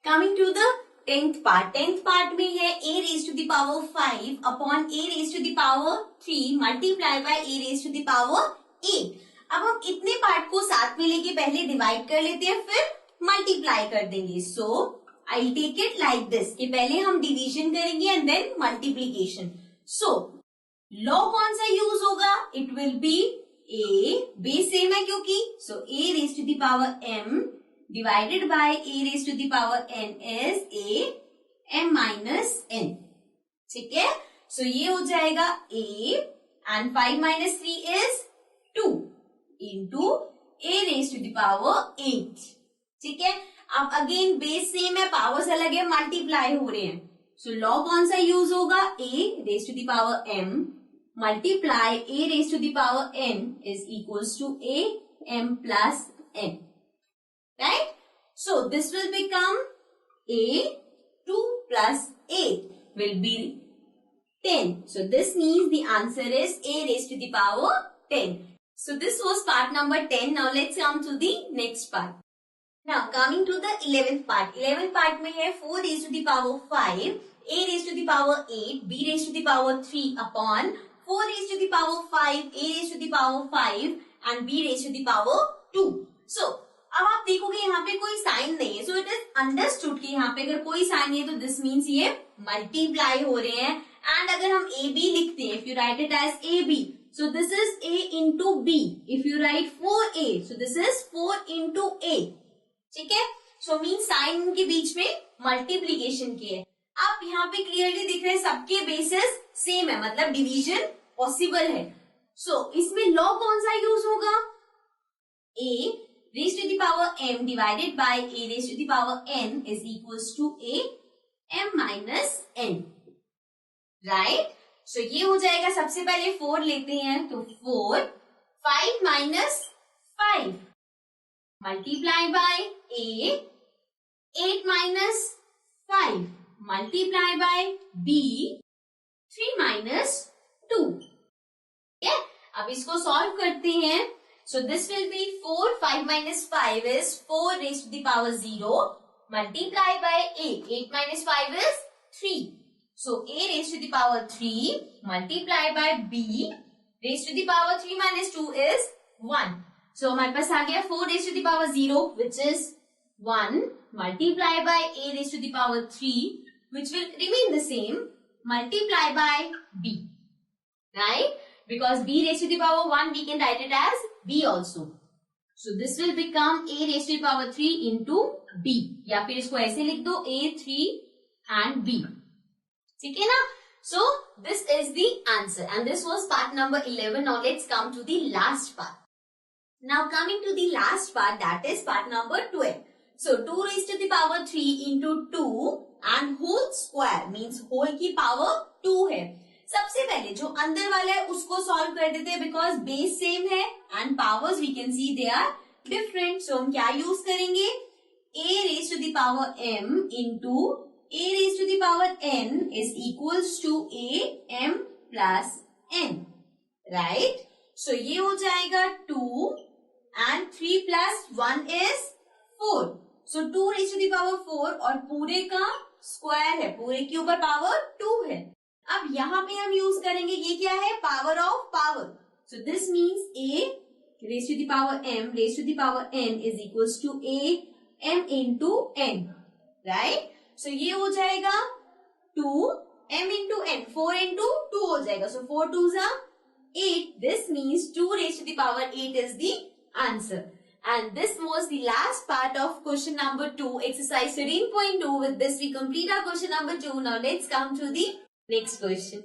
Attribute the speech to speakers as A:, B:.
A: Coming to the 10th part. 10th part में है a raise to the power 5 upon a raise to the power 3 multiply by a raise to the power 8। अब हम इतने part को साथ में लेके पहले डिवाइड कर लेते हैं, फिर मल्टीप्लाई कर देंगे। So I will take it like this कि पहले हम डिवीजन करेंगे and then multiplication. So law कौन सा यूज होगा? It will be a, base same है क्योंकि, so a raise to the power m divided by a raised to the power n is a m minus n। ठीक है, सो ये हो जाएगा a and 5 minus 3 is 2 into a raised to the power 8। ठीक है, अब अगेन बेस सेम है, powers अलग है, मल्टीप्लाई हो रहे हैं। सो लॉ कौन सा यूज होगा? a raised to the power m multiply a raised to the power n is equals to a m plus n। Right? So this will become a 2 plus 8 will be 10. So this means the answer is a raised to the power 10. So this was part number 10. Now let's come to the next part. Now coming to the 11th part. 11th part में है 4 raised to the power 5, a raised to the power 8, b raised to the power 3 upon 4 raised to the power 5, a raised to the power 5 and b raised to the power 2. So अब आप देखोगे यहाँ पे कोई sign नहीं है, so it is understood कि यहाँ पे अगर कोई साइन नहीं है तो दिस मीन्स ये मल्टीप्लाई हो रहे हैं। एंड अगर हम ए बी लिखते हैं, if you write it as A B, so this is A into B. If you write 4a, so this is 4 into A. ठीक है, सो मीन साइन के बीच में मल्टीप्लीकेशन की है। आप यहाँ पे क्लियरली दिख रहे हैं सबके बेसिस सेम है, मतलब डिवीजन पॉसिबल है। सो इसमें लॉ कौन सा यूज होगा? a raised to the power m divided by a raised to the power n is equals to a m minus n। Right, so ये हो जाएगा। सबसे पहले 4 लेते हैं, तो 4 5 minus 5 multiply by a 8 minus 5 multiply by b 3 minus 2। ठीक है, अब इसको सॉल्व करते हैं। So this will be 4, 5 minus 5 is 4 raised to the power 0 multiply by 8. 8 minus 5 is 3. So a raised to the power 3 multiply by b raised to the power 3 minus 2 is 1. So हमारे पास आ गया 4 raised to the power 0 which is 1 multiply by a raised to the power 3 which will remain the same multiply by b. Right? Because b raised to the power 1 we can write it as b also. So this will become a raised to the power 3 into b, या फिर इसको ऐसे लिख दो a 3 and b। ठीक है ना? So this is the answer and this was part number 11. Now let's come to the last part. Now coming to the last part, that is part number 12. So 2 raised to the power 3 into 2 and whole square means whole की power 2 है। सबसे पहले जो अंदर वाला है उसको solve कर देते हैं, बिकॉज बेस सेम है and powers we can see they are different. So हम क्या यूज करेंगे? a raise to the power m into a raise to the power n is equals to a m plus n। Right, so ये हो जाएगा 2 and 3 plus 1 is 4। So 2 raise to the power 4 और पूरे का square है, पूरे के ऊपर पावर 2 है। अब यहाँ पे हम यूज करेंगे, ये क्या है? Power of power. So this means a raise to the power m raise to the power n is equals to a m into n। Right, so ये हो जाएगा 2 m इंटू n, 4 इंटू 2 हो जाएगा। सो 4 2 जा 8। This means 2 raise to the power 8 is the answer. And this was the last part of question number 2, exercise 13.2. With this we complete our question number 2. Now let's come to the next question.